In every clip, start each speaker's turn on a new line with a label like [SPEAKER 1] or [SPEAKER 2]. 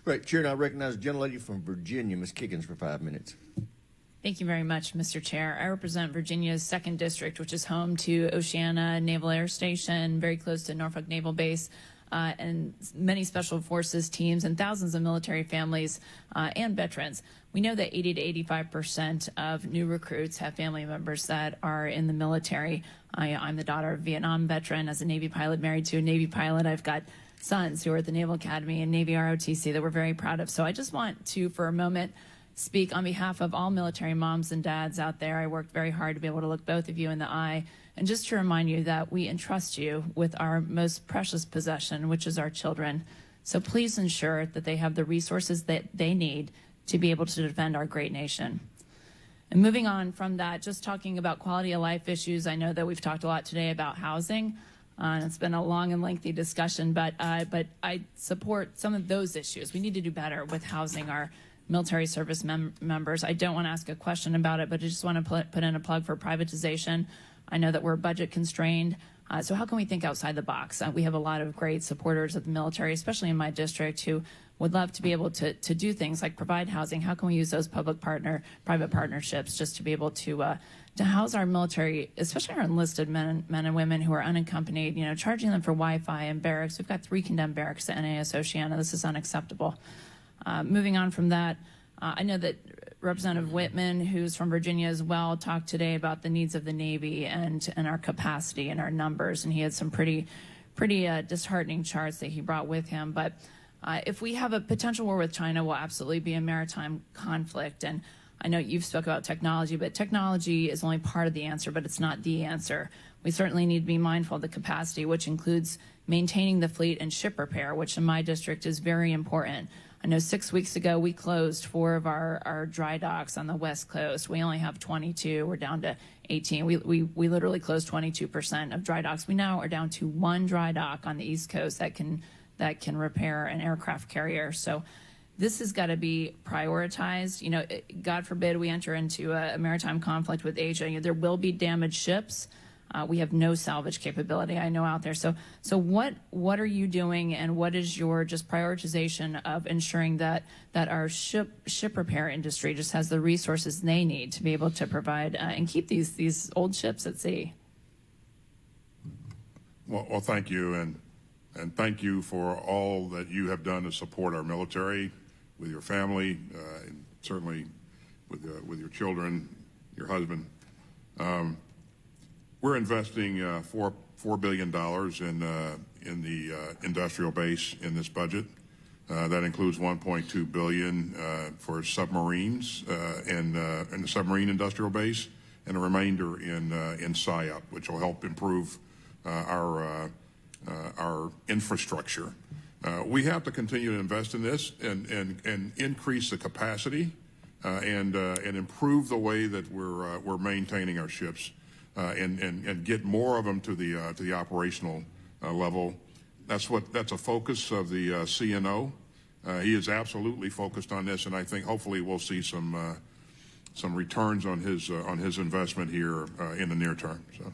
[SPEAKER 1] Right, Chair, and I recognize the gentlelady from Virginia, Ms. Kiggins, for 5 minutes.
[SPEAKER 2] Thank you very much, Mr. Chair. I represent Virginia's 2nd District, which is home to Oceana Naval Air Station, very close to Norfolk Naval Base, and many Special Forces teams and thousands of military families and veterans. We know that 80 to 85% of new recruits have family members that are in the military. I'm the daughter of a Vietnam veteran. As a Navy pilot, married to a Navy pilot, I've got sons who are at the Naval Academy and Navy ROTC that we're very proud of. So I just want to, for a moment, speak on behalf of all military moms and dads out there. I worked very hard to be able to look both of you in the eye and just to remind you that we entrust you with our most precious possession, which is our children. So please ensure that they have the resources that they need to be able to defend our great nation. And moving on from that, just talking about quality of life issues, I know that we've talked a lot today about housing. And it's been a long and lengthy discussion, but I support some of those issues. We need to do better with housing our military service members. I don't want to ask a question about it, but I just want to put in a plug for privatization. I know that we're budget constrained, so how can we think outside the box? We have a lot of great supporters of the military, especially in my district, who would love to be able to do things like provide housing. How can we use those private partnerships just to be able to house our military, especially our enlisted men and women who are unaccompanied, you know, charging them for Wi-Fi and barracks. We've got 3 condemned barracks at NAS Oceana. This is unacceptable. Moving on from that, I know that Representative Whitman, who's from Virginia as well, talked today about the needs of the Navy and our capacity and our numbers, and he had some pretty disheartening charts that he brought with him. But if we have a potential war with China, will absolutely be a maritime conflict. And I know you've spoke about technology, but technology is only part of the answer, but it's not the answer. We certainly need to be mindful of the capacity, which includes maintaining the fleet and ship repair, which in my district is very important. I know 6 weeks ago we closed 4 of our dry docks on the West Coast. We only have 22. We're down to 18. We literally closed 22% of dry docks. We now are down to 1 dry dock on the East Coast that can repair an aircraft carrier. So this has got to be prioritized. You know, God forbid we enter into a maritime conflict with Asia. You know, there will be damaged ships. We have no salvage capability, I know, out there. So what are you doing, and what is your just prioritization of ensuring that our ship repair industry just has the resources they need to be able to provide and keep these old ships at sea?
[SPEAKER 3] Well, thank you, and thank you for all that you have done to support our military, with your family, and certainly with your children, your husband. We're investing $4 billion in the industrial base in this budget. That includes $1.2 billion for submarines in the submarine industrial base, and a remainder in SIOP, which will help improve our infrastructure. We have to continue to invest in this and increase the capacity and improve the way that we're maintaining our ships. And get more of them to the operational level. That's a focus of the CNO. He is absolutely focused on this, and I think hopefully we'll see some returns on his investment here in the near term. So.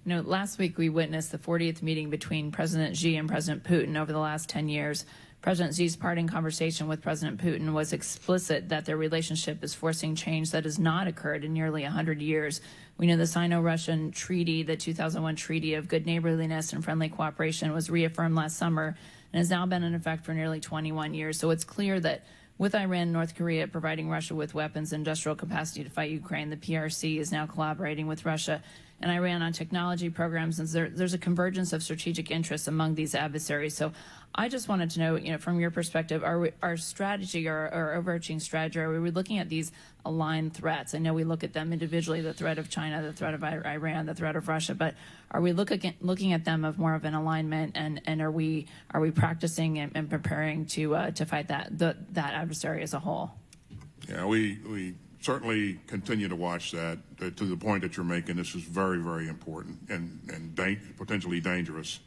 [SPEAKER 2] You know, last week we witnessed the 40th meeting between President Xi and President Putin over the last 10 years. President Xi's parting conversation with President Putin was explicit that their relationship is forcing change that has not occurred in nearly 100 years. We know the Sino-Russian treaty, the 2001 Treaty of Good Neighborliness and Friendly Cooperation, was reaffirmed last summer and has now been in effect for nearly 21 years. So it's clear that with Iran and North Korea providing Russia with weapons and industrial capacity to fight Ukraine, the PRC is now collaborating with Russia and Iran on technology programs, and there's a convergence of strategic interests among these adversaries. So I just wanted to know, you know, from your perspective, our strategy, our overarching strategy, are we looking at these aligned threats? I know we look at them individually, the threat of China, the threat of Iran, the threat of Russia, but are we looking at them of more of an alignment, and are we practicing and preparing to fight that adversary as a whole?
[SPEAKER 3] Yeah, we certainly continue to watch that to the point that you're making. This is very, very important and potentially dangerous.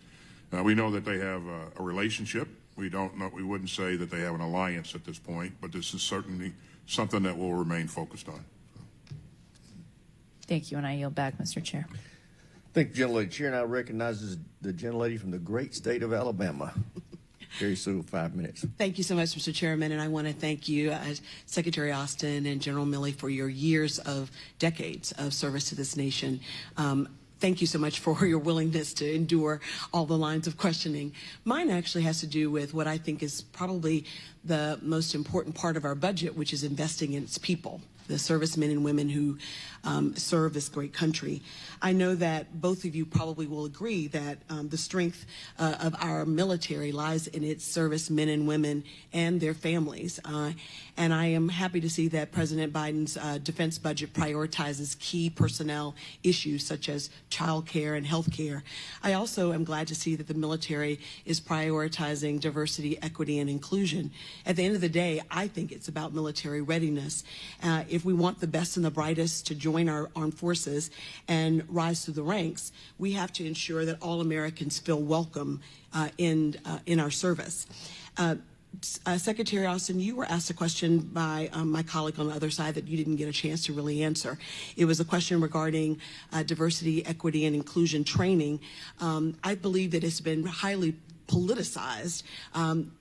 [SPEAKER 3] We know that they have a relationship. We wouldn't say that they have an alliance at this point, but this is certainly something that we'll remain focused on.
[SPEAKER 2] Thank you, and I yield back, Mr. Chair.
[SPEAKER 1] Thank you, gentlelady. Chair now recognizes the gentlelady from the great state of Alabama. Carrie Sue, 5 minutes.
[SPEAKER 4] Thank you so much, Mr. Chairman, and I want to thank you, Secretary Austin and General Milley, for your decades of service to this nation. Thank you so much for your willingness to endure all the lines of questioning. Mine actually has to do with what I think is probably the most important part of our budget, which is investing in its people, the servicemen and women who serve this great country. I know that both of you probably will agree that the strength of our military lies in its servicemen and women and their families. And I am happy to see that President Biden's defense budget prioritizes key personnel issues such as child care and health care. I also am glad to see that the military is prioritizing diversity, equity, and inclusion. At the end of the day, I think it's about military readiness. If we want the best and the brightest to join our armed forces and rise through the ranks, we have to ensure that all Americans feel welcome in our service. Secretary Austin, you were asked a question by my colleague on the other side that you didn't get a chance to really answer. It was a question regarding diversity, equity, and inclusion training. I believe that it's been highly politicized.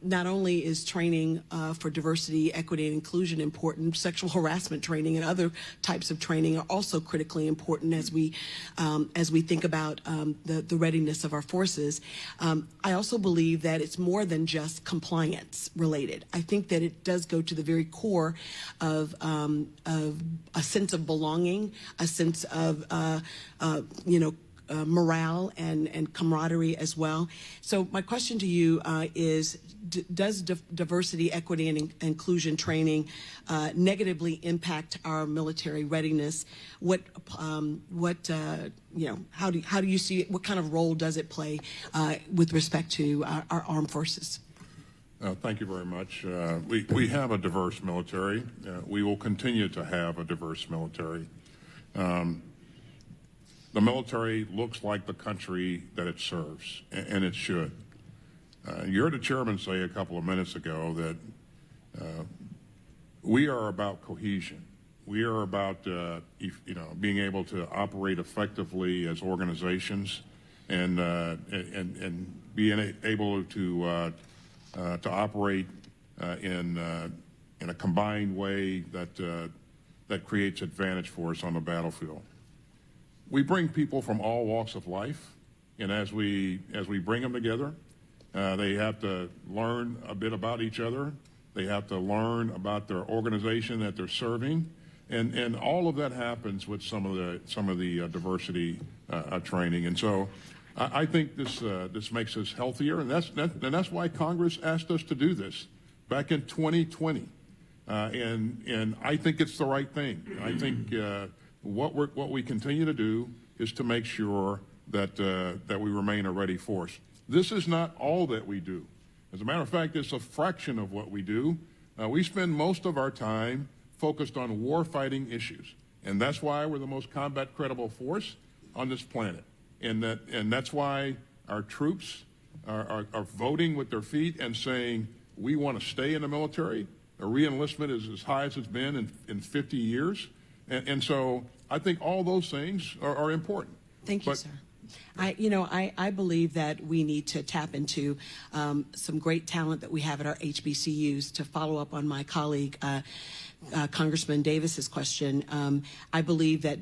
[SPEAKER 4] Not only is training for diversity, equity, and inclusion important, sexual harassment training and other types of training are also critically important as we think about the readiness of our forces. I also believe that it's more than just compliance related. I think that it does go to the very core of a sense of belonging, a sense of morale and camaraderie as well. So my question to you is, does diversity, equity, and inclusion training negatively impact our military readiness? How do you see it? What kind of role does it play with respect to our armed forces?
[SPEAKER 3] Thank you very much. We have a diverse military. We will continue to have a diverse military. The military looks like the country that it serves, and it should. You heard the chairman say a couple of minutes ago that we are about cohesion. We are about being able to operate effectively as organizations and being able to operate in a combined way that creates advantage for us on the battlefield. We bring people from all walks of life, and as we bring them together, they have to learn a bit about each other. They have to learn about their organization that they're serving, and all of that happens with some of the diversity training. And so, I think this makes us healthier, and that's why Congress asked us to do this back in 2020, and I think it's the right thing. I think. What we continue to do is to make sure that we remain a ready force. This is not all that we do. As a matter of fact, it's a fraction of what we do. We spend most of our time focused on war-fighting issues, and that's why we're the most combat-credible force on this planet. And that's why our troops are voting with their feet and saying we want to stay in the military. Our re-enlistment is as high as it's been in 50 years. And so I think all those things are important.
[SPEAKER 4] Thank you, sir. I believe that we need to tap into some great talent that we have at our HBCUs. To follow up on my colleague, Congressman Davis's question, I believe that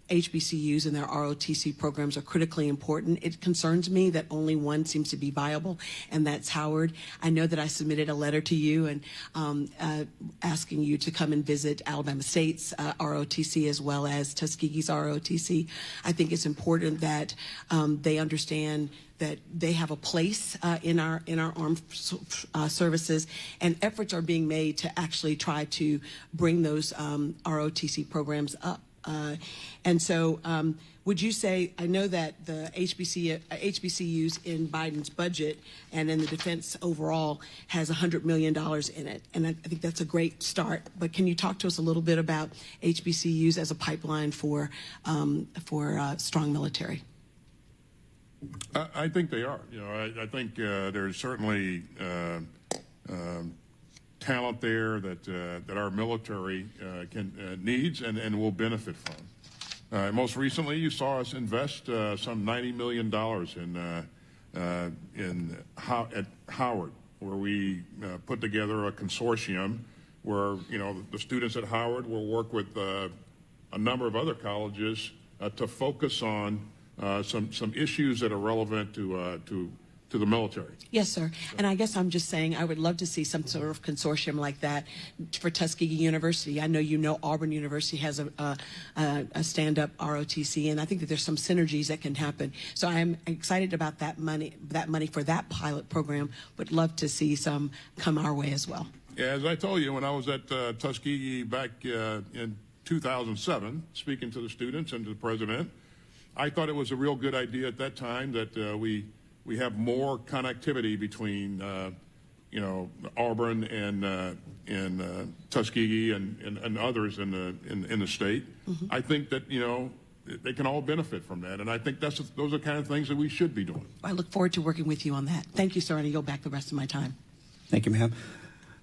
[SPEAKER 4] HBCUs and their ROTC programs are critically important. It concerns me that only one seems to be viable, and that's Howard. I know that I submitted a letter to you and asking you to come and visit Alabama State's ROTC as well as Tuskegee's ROTC. I think it's important that they understand that they have a place in our armed services, and efforts are being made to actually try to bring those ROTC programs up. And so would you say, I know that the HBCUs in Biden's budget and in the defense overall has $100 million in it, and I think that's a great start, but can you talk to us a little bit about HBCUs as a pipeline for strong military?
[SPEAKER 3] I think they are. I think there's certainly talent there that our military needs and will benefit from. Most recently, you saw us invest some $90 million at Howard, where we put together a consortium where, the students at Howard will work with a number of other colleges to focus on some issues that are relevant to the military.
[SPEAKER 4] Yes, sir. And I guess I'm just saying I would love to see some sort of consortium like that for Tuskegee University. I know Auburn University has a stand-up ROTC, and I think that there's some synergies that can happen. So I'm excited about that money for that pilot program. Would love to see some come our way as well.
[SPEAKER 3] Yeah, as I told you, when I was at Tuskegee back in 2007, speaking to the students and to the president, I thought it was a real good idea at that time that we have more connectivity between Auburn and Tuskegee and others in the state. Mm-hmm. I think that they can all benefit from that, and I think those are the kind of things that we should be doing.
[SPEAKER 4] I look forward to working with you on that. Thank you, sir, and I yield back the rest of my time.
[SPEAKER 5] Thank you, ma'am.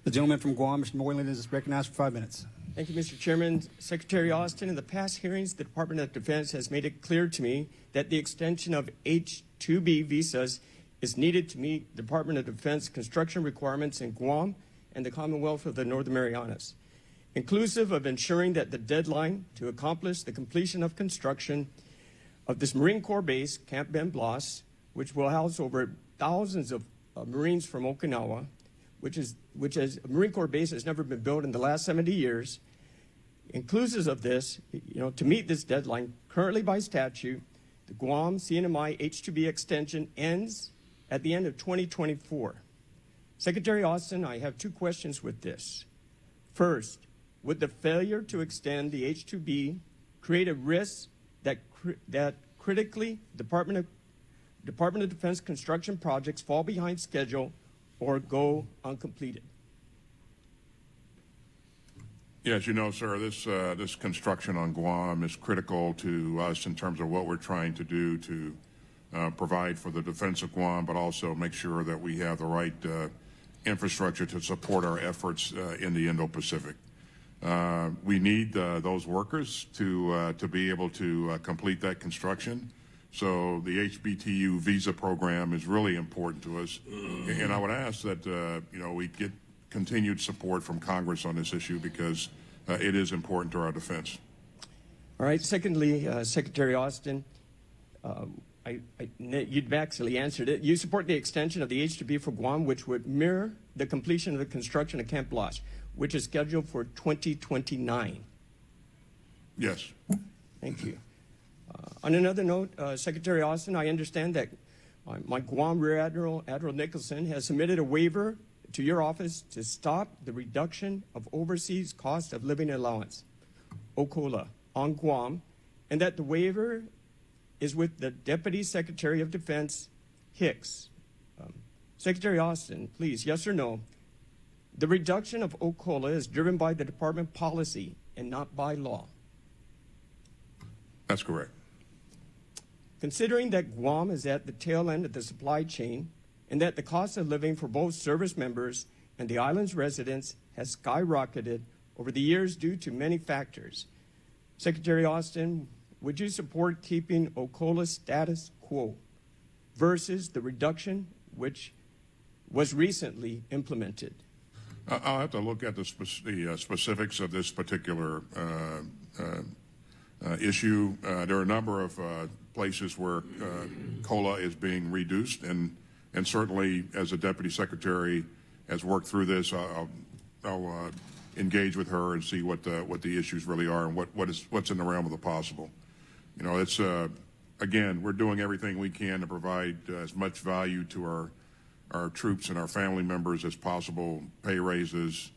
[SPEAKER 5] The gentleman from Guam, Mr. Moylan, is recognized for 5 minutes.
[SPEAKER 6] Thank you, Mr. Chairman. Secretary Austin, in the past hearings, the Department of Defense has made it clear to me that the extension of H-2B visas is needed to meet Department of Defense construction requirements in Guam and the Commonwealth of the Northern Marianas, inclusive of ensuring that the deadline to accomplish the completion of construction of this Marine Corps base, Camp Ben Blas, which will house over thousands of Marines from Okinawa, which as a Marine Corps base has never been built in the last 70 years. Inclusive of this, to meet this deadline, currently by statute, the Guam CNMI H-2B extension ends at the end of 2024. Secretary Austin, I have two questions with this. First, would the failure to extend the H-2B create a risk that critically Department of Defense construction projects fall behind schedule or go uncompleted?
[SPEAKER 3] Yeah, as you know, sir, this construction on Guam is critical to us in terms of what we're trying to do to provide for the defense of Guam, but also make sure that we have the right infrastructure to support our efforts in the Indo-Pacific. We need those workers to be able to complete that construction. So the HBTU visa program is really important to us, and I would ask that we get continued support from Congress on this issue because it is important to our defense.
[SPEAKER 6] All right. Secondly, Secretary Austin, you'd actually answered it. You support the extension of the H-2B for Guam, which would mirror the completion of the construction of Camp Blas, which is scheduled for 2029.
[SPEAKER 3] Yes.
[SPEAKER 6] Thank you. On another note, Secretary Austin, I understand that my Guam Rear Admiral, Admiral Nicholson, has submitted a waiver to your office to stop the reduction of overseas cost of living allowance, OCOLA, on Guam, and that the waiver is with the Deputy Secretary of Defense, Hicks. Secretary Austin, please, yes or no, the reduction of OCOLA is driven by the department policy and not by law?
[SPEAKER 3] That's correct.
[SPEAKER 6] Considering that Guam is at the tail end of the supply chain and that the cost of living for both service members and the island's residents has skyrocketed over the years due to many factors, Secretary Austin, would you support keeping OCOLA status quo versus the reduction which was recently implemented?
[SPEAKER 3] I'll have to look at the specifics of this particular issue. There are a number of places where COLA is being reduced, and certainly as a deputy secretary has worked through this, I'll engage with her and see what the issues really are and what's in the realm of the possible. It's again, we're doing everything we can to provide as much value to our troops and our family members as possible, pay raises,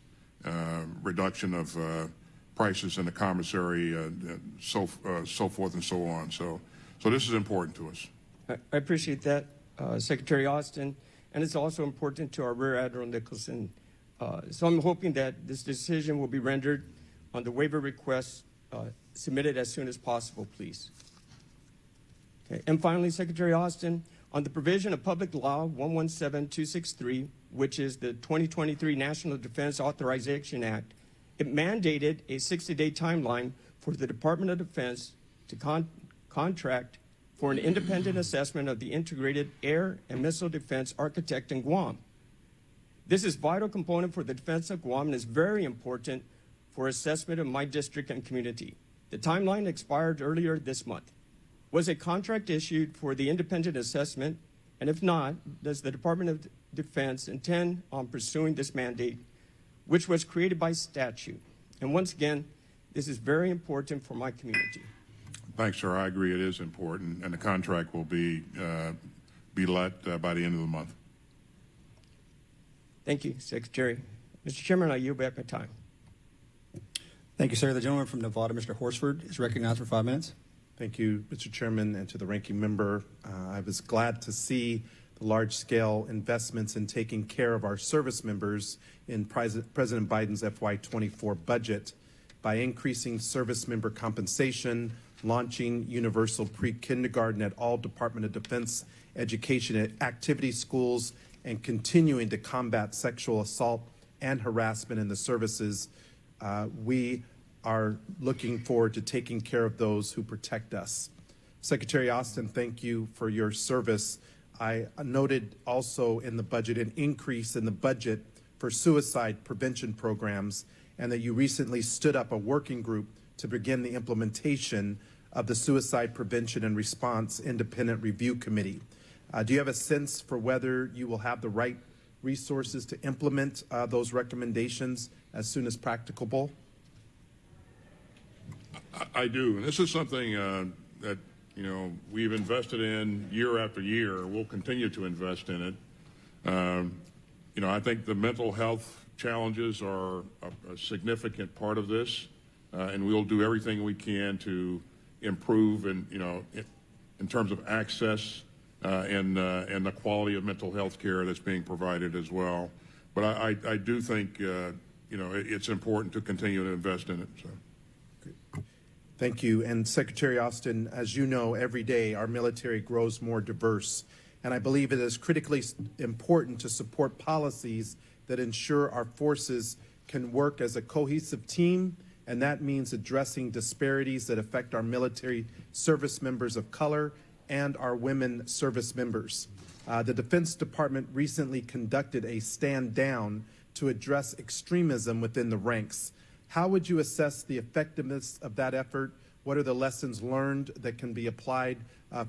[SPEAKER 3] reduction of prices in the commissary, so forth and so on. So this is important to us.
[SPEAKER 6] I appreciate that, Secretary Austin, and it's also important to our Rear Admiral Nicholson. So I'm hoping that this decision will be rendered on the waiver request submitted as soon as possible, please. Okay. And finally, Secretary Austin, on the provision of Public Law 117263, which is the 2023 National Defense Authorization Act, it mandated a 60-day timeline for the Department of Defense to contract for an independent assessment of the integrated air and missile defense architect in Guam. This is a vital component for the defense of Guam and is very important for assessment of my district and community. The timeline expired earlier this month. Was a contract issued for the independent assessment? And if not, does the Department of Defense intend on pursuing this mandate, which was created by statute? And once again, this is very important for my community.
[SPEAKER 3] Thanks, sir. I agree it is important, and the contract will be let by the end of the month.
[SPEAKER 6] Thank you, Secretary. Mr. Chairman, I yield back my time.
[SPEAKER 5] Thank you, sir. The gentleman from Nevada, Mr. Horsford, is recognized for 5 minutes.
[SPEAKER 7] Thank you, Mr. Chairman, and to the ranking member. I was glad to see the large-scale investments in taking care of our service members in President Biden's FY24 budget by increasing service member compensation, launching universal pre-kindergarten at all Department of Defense education activity schools, and continuing to combat sexual assault and harassment in the services. We are looking forward to taking care of those who protect us. Secretary Austin, thank you for your service. I noted also in the budget an increase in the budget for suicide prevention programs, and that you recently stood up a working group to begin the implementation of the Suicide Prevention and Response Independent Review Committee. Do you have a sense for whether you will have the right resources to implement those recommendations as soon as practicable?
[SPEAKER 3] I do, and this is something that we've invested in year after year. We'll continue to invest in it. I think the mental health challenges are a significant part of this, and we'll do everything we can to improve in terms of access and the quality of mental health care that's being provided as well. But I do think it's important to continue to invest in it. So.
[SPEAKER 7] Thank you. And Secretary Austin, as you know, every day our military grows more diverse, and I believe it is critically important to support policies that ensure our forces can work as a cohesive team, and that means addressing disparities that affect our military service members of color and our women service members. The Defense Department recently conducted a stand down to address extremism within the ranks. How would you assess the effectiveness of that effort? What are the lessons learned that can be applied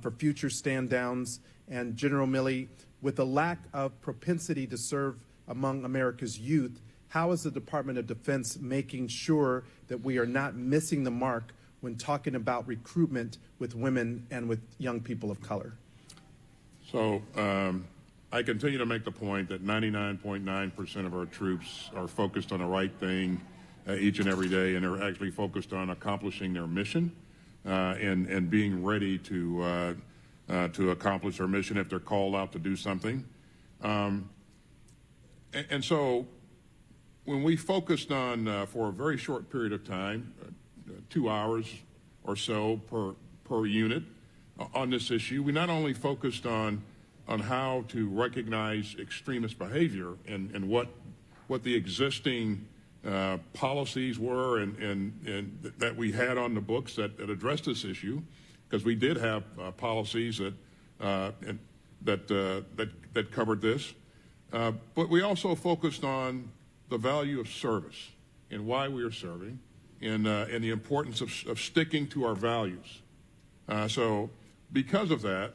[SPEAKER 7] for future stand downs? And General Milley, with a lack of propensity to serve among America's youth, how is the Department of Defense making sure that we are not missing the mark when talking about recruitment with women and with young people of color?
[SPEAKER 3] So I continue to make the point that 99.9% of our troops are focused on the right thing each and every day, and they're actually focused on accomplishing their mission and being ready to accomplish their mission if they're called out to do something. And so when we focused on, for a very short period of time, 2 hours or so per unit on this issue, we not only focused on how to recognize extremist behavior and what the existing policies were and that we had on the books that addressed this issue, because we did have policies that covered this. But we also focused on the value of service and why we are serving, and the importance of sticking to our values. So because of that,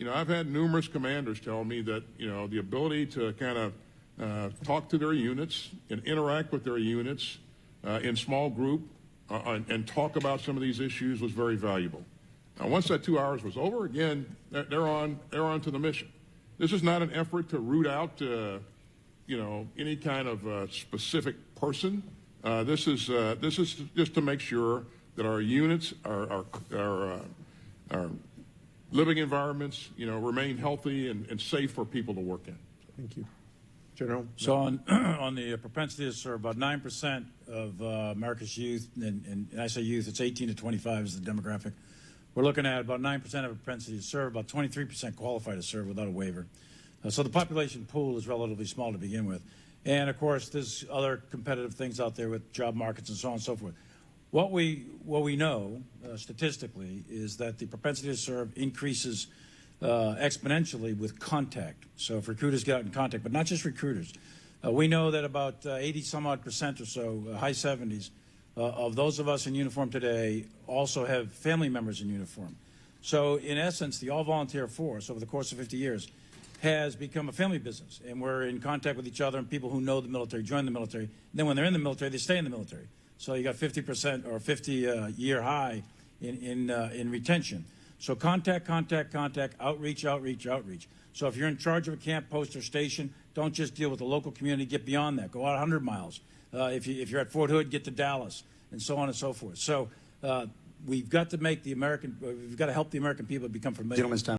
[SPEAKER 3] I've had numerous commanders tell me that, the ability to kind of talk to their units and interact with their units in small group and talk about some of these issues was very valuable. Now, once that 2 hours was over, again, they're on to the mission. This is not an effort to root out, any kind of specific person. This is just to make sure that our units, our living environments, remain healthy and safe for people to work in.
[SPEAKER 7] Thank you. General?
[SPEAKER 8] So on the propensity to serve, about 9% of America's youth, and I say youth, it's 18 to 25 is the demographic. We're looking at about 9% of propensity to serve, about 23% qualify to serve without a waiver. So the population pool is relatively small to begin with. And, of course, there's other competitive things out there with job markets and so on and so forth. What we know statistically is that the propensity to serve increases exponentially with contact. So if recruiters get out in contact, but not just recruiters. We know that about 80 some odd percent or so, high 70s, of those of us in uniform today also have family members in uniform. So in essence, the all-volunteer force over the course of 50 years has become a family business, and we're in contact with each other, and people who know the military join the military. And then when they're in the military, they stay in the military. So you got 50% or 50-year high in retention. So contact, outreach. So if you're in charge of a camp, post, or station, don't just deal with the local community. Get beyond that. Go out 100 miles. If you're at Fort Hood, get to Dallas, and so on and so forth. So we've got to make we've got to help the American people become familiar.
[SPEAKER 5] Gentleman's time.